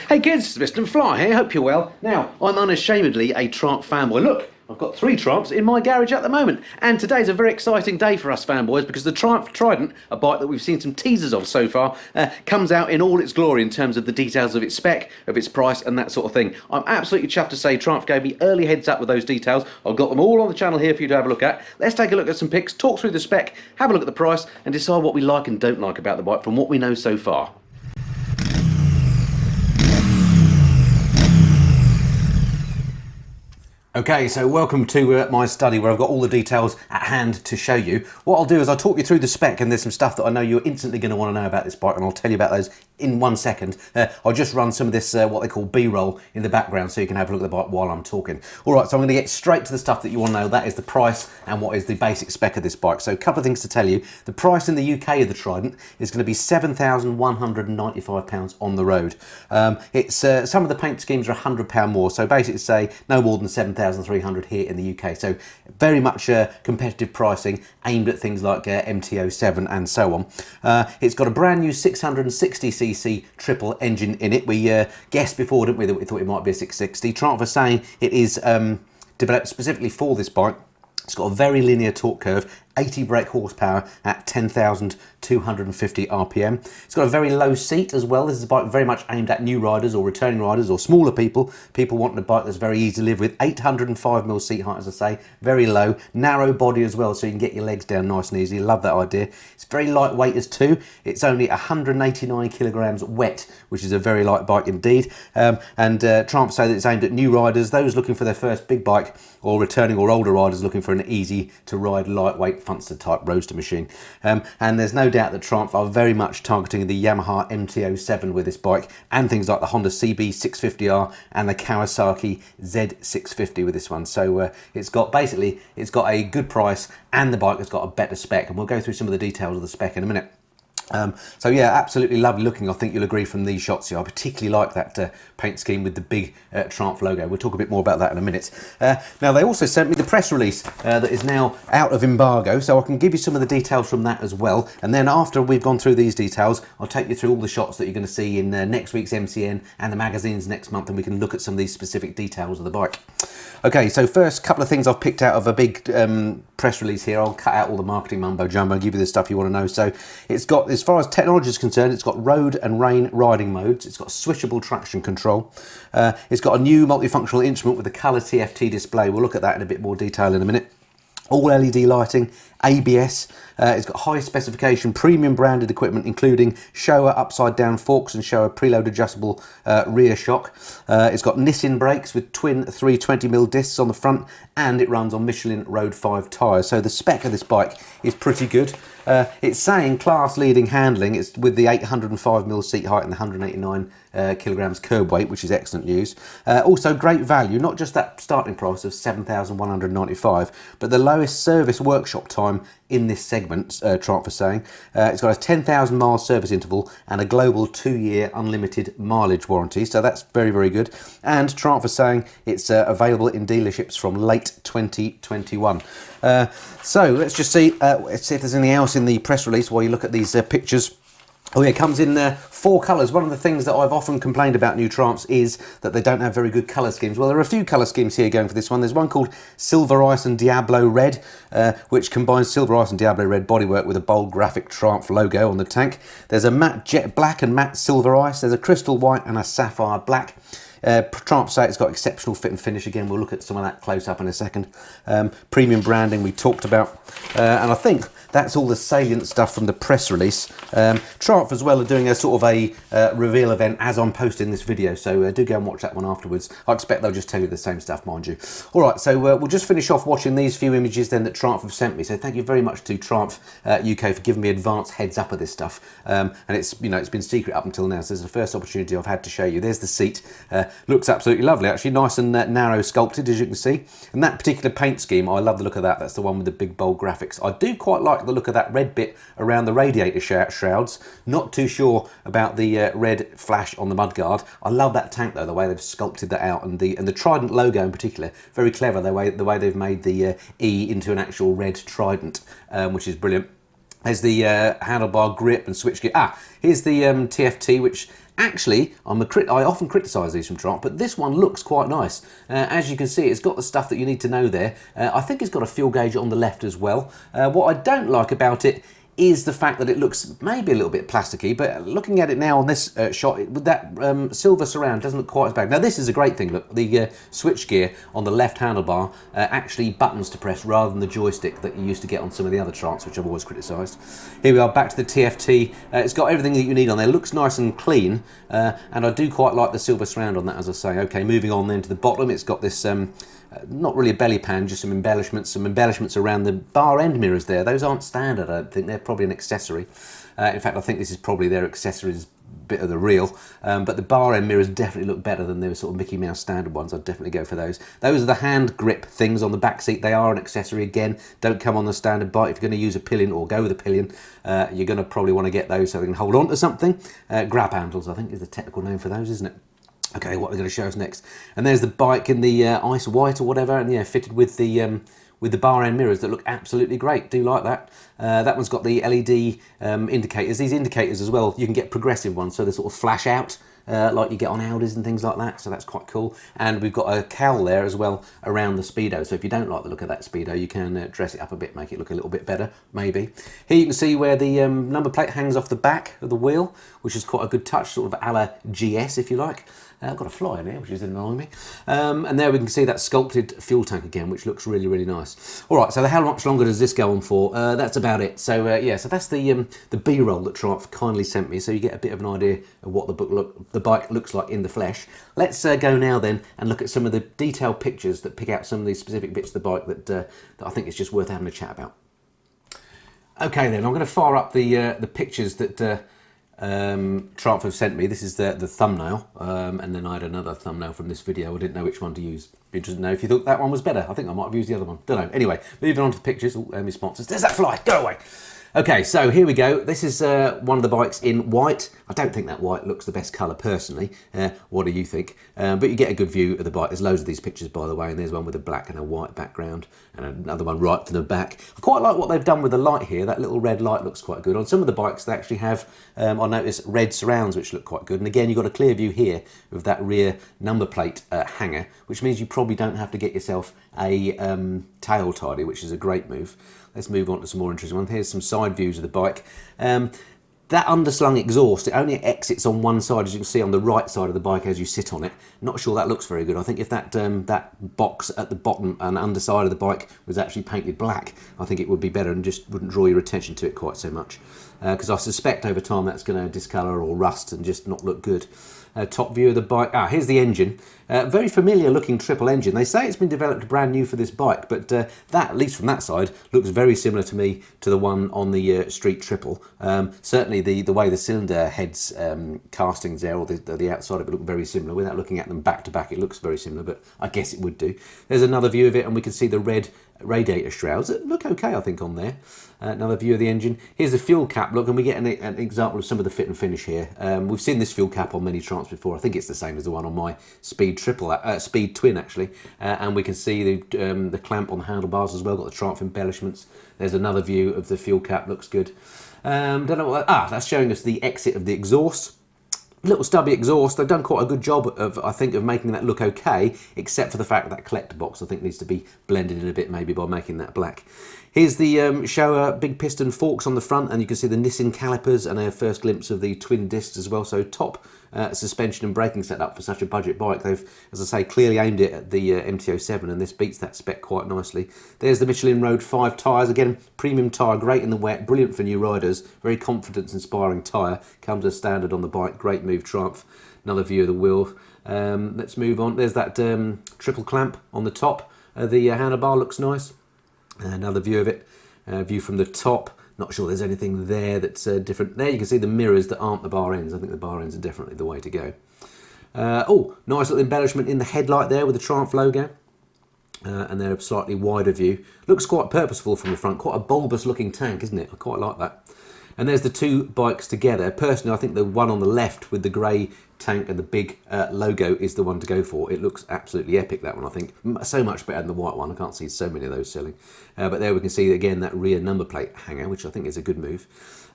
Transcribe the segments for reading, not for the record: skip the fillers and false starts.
Hey kids, it's Mr. Fly here, hope you're well. Now, I'm unashamedly a Triumph fanboy. Look, I've got 3 Triumphs in my garage at the moment. And today's a very exciting day for us fanboys because the Triumph Trident, a bike that we've seen some teasers of so far, comes out in all its glory in terms of the details of its spec, of its price and that sort of thing. I'm absolutely chuffed to say Triumph gave me early heads up with those details. I've got them all on the channel here for you to have a look at. Let's take a look at some pics, talk through the spec, have a look at the price and decide what we like and don't like about the bike from what we know so far. Okay, so welcome to my study where I've got all the details at hand to show you. What I'll do is I'll talk you through the spec, and there's some stuff that I know you're instantly going to want to know about this bike, and I'll tell you about those in 1 second. I'll just run some of this, what they call B-roll in the background so you can have a look at the bike while I'm talking. All right, so I'm going to get straight to the stuff that you want to know. That is the price and what is the basic spec of this bike. So a couple of things to tell you. The price in the UK of the Trident is going to be £7,195 on the road. It's some of the paint schemes are £100 more, so basically say no more than £7,300 here in the UK. So very much competitive pricing aimed at things like MT-07 and so on. It's got a brand new 660cc triple engine in it. We guessed before, didn't we, that we thought it might be a 660. Triumph are saying it is developed specifically for this bike. It's got a very linear torque curve, 80 brake horsepower at 10,250 RPM. It's got a very low seat as well. This is a bike very much aimed at new riders or returning riders or smaller people wanting a bike that's very easy to live with. 805mm seat height, as I say, very low. Narrow body as well, so you can get your legs down nice and easy. Love that idea. It's very lightweight as too. It's only 189 kilograms wet, which is a very light bike indeed. Triumph say that it's aimed at new riders, those looking for their first big bike, or returning or older riders looking for an easy to ride lightweight Funster type roadster machine. And there's no doubt that Triumph are very much targeting the Yamaha MT-07 with this bike, and things like the Honda CB650R and the Kawasaki Z650 with this one. So it's got a good price, and the bike has got a better spec, and we'll go through some of the details of the spec in a minute. So yeah, absolutely lovely looking. I think you'll agree from these shots here. I particularly like that paint scheme with the big Triumph logo. We'll talk a bit more about that in a minute. Now they also sent me the press release that is now out of embargo, so I can give you some of the details from that as well. And then after we've gone through these details, I'll take you through all the shots that you're going to see in next week's MCN and the magazines next month, and we can look at some of these specific details of the bike. Okay, so first couple of things I've picked out of a big press release here. I'll cut out all the marketing mumbo jumbo and give you the stuff you want to know. So it's got, as far as technology is concerned, it's got road and rain riding modes. It's got switchable traction control. It's got a new multifunctional instrument with a colour TFT display. We'll look at that in a bit more detail in a minute. All LED lighting, ABS. It's got high specification premium branded equipment, including Showa upside down forks and Showa preload adjustable rear shock. It's got Nissin brakes with twin 320mm discs on the front, and it runs on Michelin Road 5 tyres. So the spec of this bike is pretty good. It's saying class leading handling. It's with the 805mm seat height and the 189 kilograms curb weight, which is excellent news. Also great value, not just that starting price of $7,195, but the lowest service workshop time in this segment, Triumph is saying. It's got a 10,000 mile service interval and a global 2-year unlimited mileage warranty, so that's very, very good. And Triumph is saying it's available in dealerships from late 2021. So let's just see if there's anything else in the press release while you look at these pictures. Oh yeah, it comes in 4 colours. One of the things that I've often complained about new Triumphs is that they don't have very good colour schemes. Well, there are a few colour schemes here going for this one. There's one called Silver Ice and Diablo Red, which combines Silver Ice and Diablo Red bodywork with a bold graphic Triumph logo on the tank. There's a matte jet black and matte Silver Ice. There's a crystal white and a sapphire black. Triumph say it's got exceptional fit and finish. Again, we'll look at some of that close up in a second. Premium branding we talked about, and I think that's all the salient stuff from the press release. Triumph as well are doing a sort of a reveal event as I'm posting this video, so do go and watch that one afterwards. I expect they'll just tell you the same stuff, mind you. All right, so we'll just finish off watching these few images then that Triumph have sent me. So thank you very much to Triumph UK for giving me advance heads up of this stuff. And it's, you know, it's been secret up until now, so this is the first opportunity I've had to show you. There's the seat. Looks absolutely lovely, actually, nice and narrow sculpted, as you can see. And that particular paint scheme, I love the look of that. That's the one with the big bold graphics. I do quite like the look of that red bit around the radiator shrouds. Not too sure about the red flash on the mudguard. I love that tank though, the way they've sculpted that out, and the Trident logo in particular, very clever. The way they've made the E into an actual red trident, which is brilliant. There's the handlebar grip and switchgear. Here's the TFT, which Actually, I often criticise these from Triumph, but this one looks quite nice. As you can see, it's got the stuff that you need to know there. I think it's got a fuel gauge on the left as well. What I don't like about it is the fact that it looks maybe a little bit plasticky, but looking at it now on this shot, with that silver surround, doesn't look quite as bad. Now this is a great thing, look, the switch gear on the left handlebar actually buttons to press rather than the joystick that you used to get on some of the other Triumphs, which I've always criticised. Here we are, back to the TFT. It's got everything that you need on there, looks nice and clean, and I do quite like the silver surround on that, as I say. Okay, moving on then to the bottom, it's got this not really a belly pan, just some embellishments around the bar end mirrors there. Those aren't standard, I don't think. They're probably an accessory. In fact, I think this is probably their accessories bit of the reel, but the bar end mirrors definitely look better than the sort of Mickey Mouse standard ones. I'd definitely go for those. Those are the hand grip things on the back seat. They are an accessory again, don't come on the standard bike. If you're going to use a pillion or go with a pillion, you're going to probably want to get those so they can hold on to something. Grab handles, I think, is the technical name for those, isn't it? Okay, what are they going to show us next? And there's the bike in the ice white or whatever, and yeah, fitted with the bar end mirrors that look absolutely great. Do like that. That one's got the LED indicators. These indicators as well, you can get progressive ones, so they sort of flash out like you get on Audis and things like that, so that's quite cool. And we've got a cowl there as well around the Speedo, so if you don't like the look of that Speedo, you can dress it up a bit, make it look a little bit better, maybe. Here you can see where the number plate hangs off the back of the wheel, which is quite a good touch, sort of a la GS if you like. I've got a fly in here, which is annoying me. And there we can see that sculpted fuel tank again, which looks really, really nice. All right, so how much longer does this go on for? That's about it. So yeah, so that's the B-roll that Triumph kindly sent me, so you get a bit of an idea of what the bike looks like in the flesh. Let's go now then and look at some of the detailed pictures that pick out some of these specific bits of the bike that I think it's just worth having a chat about. Okay then, I'm going to fire up the pictures that Triumph have sent me. This is the thumbnail, and then I had another thumbnail from this video. I didn't know which one to use. Be interested to know if you thought that one was better. I think I might have used the other one. Don't know. Anyway, moving on to the pictures. Oh, my sponsors. There's that fly. Go away. Okay, so here we go. This is one of the bikes in white. I don't think that white looks the best colour personally. What do you think? But you get a good view of the bike. There's loads of these pictures, by the way, and there's one with a black and a white background, and another one right from the back. I quite like what they've done with the light here. That little red light looks quite good. On some of the bikes, they actually have, I noticed, red surrounds, which look quite good. And again, you've got a clear view here of that rear number plate hanger, which means you probably don't have to get yourself a tail tidy, which is a great move. Let's move on to some more interesting ones. Here's some side views of the bike. That underslung exhaust, it only exits on one side, as you can see on the right side of the bike as you sit on it. Not sure that looks very good. I think if that that box at the bottom and underside of the bike was actually painted black, I think it would be better and just wouldn't draw your attention to it quite so much. Because I suspect over time that's going to discolour or rust and just not look good. Top view of the bike. Here's the engine. Very familiar looking triple engine. They say it's been developed brand new for this bike, but that, at least from that side, looks very similar to me to the one on the Street Triple. Certainly the way the cylinder heads castings there, or the outside of it, look very similar. Without looking at them back to back, it looks very similar, but I guess it would do. There's another view of it, and we can see the red radiator shrouds that look okay, I think, on there. Another view of the engine. Here's the fuel cap look, and we get an example of some of the fit and finish here. We've seen this fuel cap on many Triumphs before. I think it's the same as the one on my Speed Twin actually, and we can see the clamp on the handlebars as well. Got the Triumph embellishments. There's another view of the fuel cap. Looks good. Don't know what that's showing us the exit of the exhaust. Little stubby exhaust. They've done quite a good job of, I think, of making that look okay, except for the fact that collector box I think needs to be blended in a bit, maybe by making that black. Here's the Showa big piston forks on the front, and you can see the Nissin calipers and a first glimpse of the twin discs as well. So top suspension and braking setup for such a budget bike. They've, as I say, clearly aimed it at the MT-07, and this beats that spec quite nicely. There's the Michelin Road 5 tyres. Again, premium tyre, great in the wet, brilliant for new riders. Very confidence-inspiring tyre. Comes as standard on the bike. Great move, Triumph. Another view of the wheel. Let's move on. There's that triple clamp on the top. The handlebar looks nice. Another view of it, view from the top. Not sure there's anything there that's different. There you can see the mirrors that aren't the bar ends. I think the bar ends are definitely the way to go. Oh, nice little embellishment in the headlight there with the Triumph logo. And then a slightly wider view. Looks quite purposeful from the front. Quite a bulbous looking tank, isn't it? I quite like that. And there's the two bikes together. Personally, I think the one on the left with the grey tank and the big logo is the one to go for. It looks absolutely epic, that one, I think. So much better than the white one. I can't see so many of those selling. But there we can see, again, that rear number plate hanger, which I think is a good move.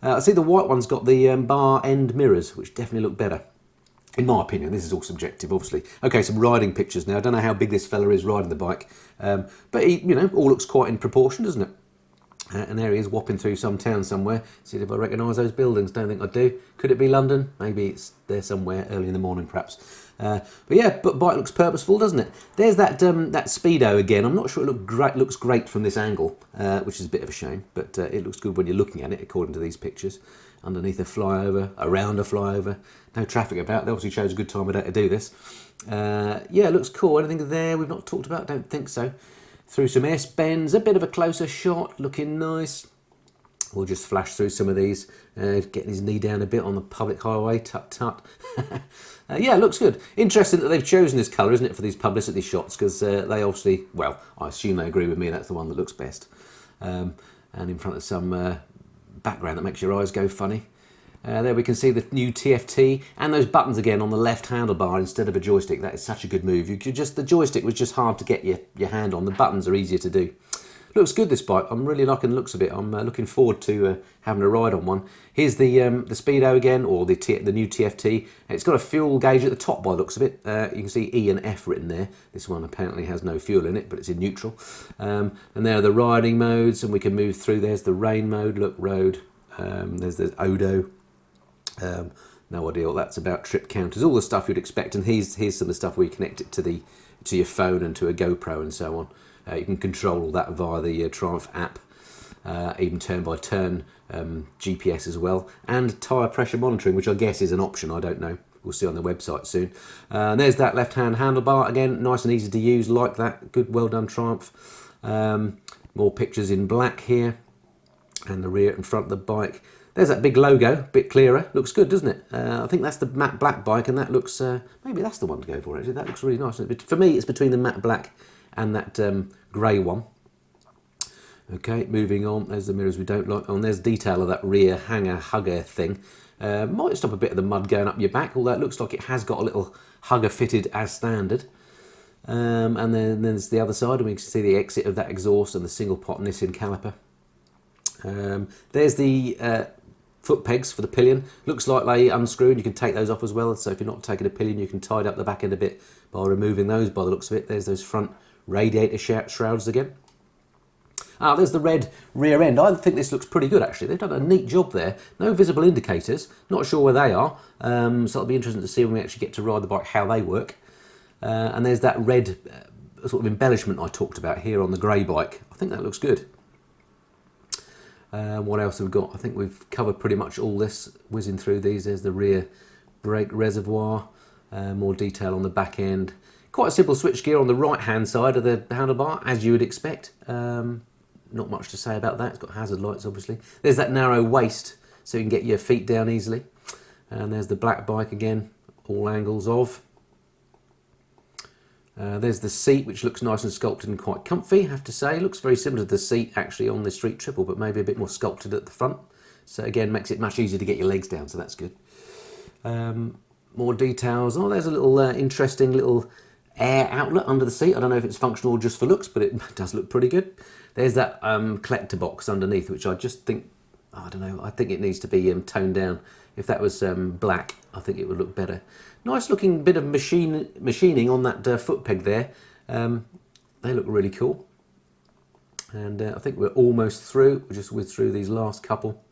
I see the white one's got the bar end mirrors, which definitely look better. In my opinion, this is all subjective, obviously. Okay, some riding pictures now. I don't know how big this fella is riding the bike, but he, you know, all looks quite in proportion, doesn't it? And there he is, whopping through some town somewhere. See if I recognise those buildings. Don't think I do. Could it be London? Maybe it's there somewhere early in the morning, perhaps. But yeah, but bike looks purposeful, doesn't it? There's that that Speedo again. I'm not sure it looks great from this angle, which is a bit of a shame. But it looks good when you're looking at it, according to these pictures. Underneath a flyover, around a flyover. No traffic about. They obviously chose a good time of day to do this. Yeah, it looks cool. Anything there we've not talked about? Don't think so. Through some S-bends, a bit of a closer shot, looking nice. We'll just flash through some of these, getting his knee down a bit on the public highway, tut-tut. Yeah, it looks good. Interesting that they've chosen this colour, isn't it, for these publicity shots, because they obviously, well, I assume they agree with me, that's the one that looks best. And in front of some background that makes your eyes go funny. There we can see the new TFT and those buttons again on the left handlebar instead of a joystick. That is such a good move. The joystick was just hard to get your hand on. The buttons are easier to do. Looks good, this bike. I'm really liking the looks of it. I'm looking forward to having a ride on one. Here's the Speedo again, or the new TFT. It's got a fuel gauge at the top by the looks of it. You can see E and F written there. This one apparently has no fuel in it, but it's in neutral. And there are the riding modes, and we can move through. There's the rain mode, look, road. There's the Odo. No idea what that's about. Trip counters, all the stuff you'd expect. And here's some of the stuff where you connect it to your phone and to a GoPro and so on. You can control all that via the Triumph app, even turn-by-turn GPS as well, and tyre pressure monitoring, which I guess is an option, I don't know. We'll see on the website soon. There's that left-hand handlebar, again, nice and easy to use, like that. Good, well done, Triumph. More pictures in black here, and the rear and front of the bike. There's that big logo, a bit clearer. Looks good, doesn't it? I think that's the matte black bike, and that looks, maybe that's the one to go for, actually. That looks really nice. For me, it's between the matte black and that grey one. Okay, moving on. There's the mirrors we don't like. Oh, and there's detail of that rear hanger hugger thing. Might stop a bit of the mud going up your back, although it looks like it has got a little hugger fitted as standard. And then there's the other side, and we can see the exit of that exhaust and the single pot Nissin caliper. There's the foot pegs for the pillion. Looks like they unscrew, and you can take those off as well. So if you're not taking a pillion, you can tidy up the back end a bit by removing those by the looks of it. There's those front radiator shrouds again. There's the red rear end. I think this looks pretty good, actually. They've done a neat job there. No visible indicators. Not sure where they are. So it'll be interesting to see when we actually get to ride the bike how they work. And there's that red sort of embellishment I talked about here on the grey bike. I think that looks good. What else have we got? I think we've covered pretty much all this, whizzing through these. There's the rear brake reservoir, more detail on the back end. Quite a simple switchgear on the right hand side of the handlebar, as you would expect. Not much to say about that. It's got hazard lights, obviously. There's that narrow waist, so you can get your feet down easily. And there's the black bike again, all angles of. There's the seat, which looks nice and sculpted and quite comfy, I have to say. Looks very similar to the seat actually on the Street Triple, but maybe a bit more sculpted at the front. So again, makes it much easier to get your legs down, so that's good. More details. Oh, there's a little interesting little air outlet under the seat. I don't know if it's functional or just for looks, but it does look pretty good. There's that collector box underneath, which I just think, I don't know, I think it needs to be toned down. If that was black, I think it would look better. Nice looking bit of machining on that foot peg there. They look really cool. And I think we're almost through. We'll just whiz through these last couple.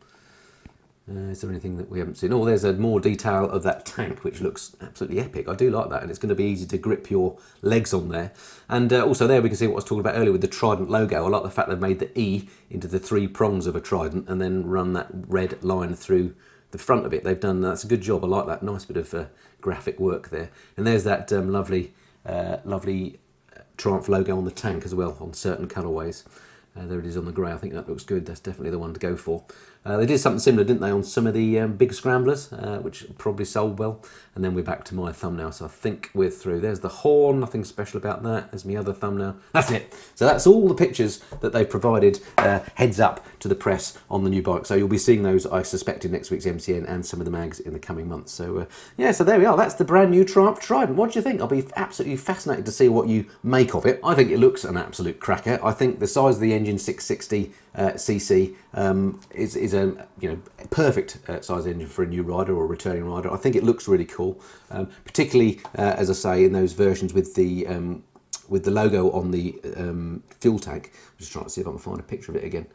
Is there anything that we haven't seen? Oh, there's more detail of that tank, which looks absolutely epic. I do like that, and it's going to be easy to grip your legs on there. And also there we can see what I was talking about earlier with the Trident logo. I like the fact they've made the E into the 3 prongs of a trident and then run that red line through the front of it. They've done, that's a good job. I like that. Nice bit of graphic work there. And there's that lovely Triumph logo on the tank as well, on certain colourways. There it is on the grey. I think that looks good. That's definitely the one to go for. They did something similar, didn't they, on some of the big scramblers, which probably sold well. And then we're back to my thumbnail, so I think we're through. There's the horn, nothing special about that. There's my other thumbnail. That's it. So that's all the pictures that they've provided heads up to the press on the new bike. So you'll be seeing those, I suspect, in next week's MCN and some of the mags in the coming months. So yeah, so there we are. That's the brand new Triumph Trident. What do you think? I'll be absolutely fascinated to see what you make of it. I think it looks an absolute cracker. I think the size of the engine, 660, cc is a perfect size engine for a new rider or a returning rider. I think it looks really cool, particularly as I say in those versions with the logo on the fuel tank. I'm just trying to see if I can find a picture of it again.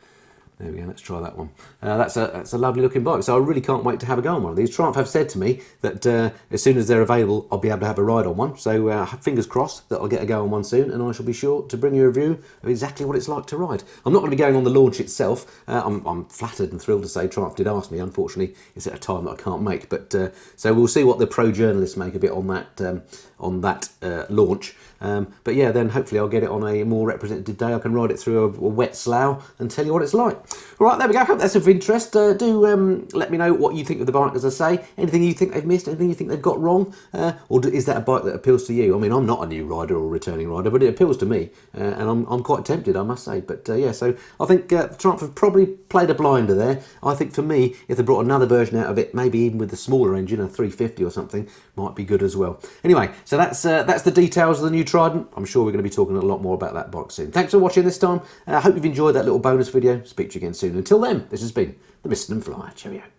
There we go, let's try that one. That's a lovely looking bike, so I really can't wait to have a go on one of these. Triumph have said to me that as soon as they're available, I'll be able to have a ride on one. So fingers crossed that I'll get a go on one soon, and I shall be sure to bring you a review of exactly what it's like to ride. I'm not going to be going on the launch itself. I'm flattered and thrilled to say Triumph did ask me. Unfortunately, it's at a time that I can't make. But so we'll see what the pro journalists make of it on that launch. But yeah, then hopefully I'll get it on a more representative day. I can ride it through a wet slough and tell you what it's like. All right, there we go. Hope that's of interest. Do let me know what you think of the bike, as I say. Anything you think they've missed, anything you think they've got wrong, or is that a bike that appeals to you? I mean, I'm not a new rider or a returning rider, but it appeals to me, and I'm quite tempted, I must say. But yeah, so I think Triumph have probably played a blinder there. I think for me, if they brought another version out of it, maybe even with the smaller engine, a 350 or something, might be good as well. Anyway, so that's the details of the new Trident. I'm sure we're going to be talking a lot more about that bike soon. Thanks for watching this time. I hope you've enjoyed that little bonus video. Speak to you again soon. Until then, this has been the Mr. and Flyer. Cheerio.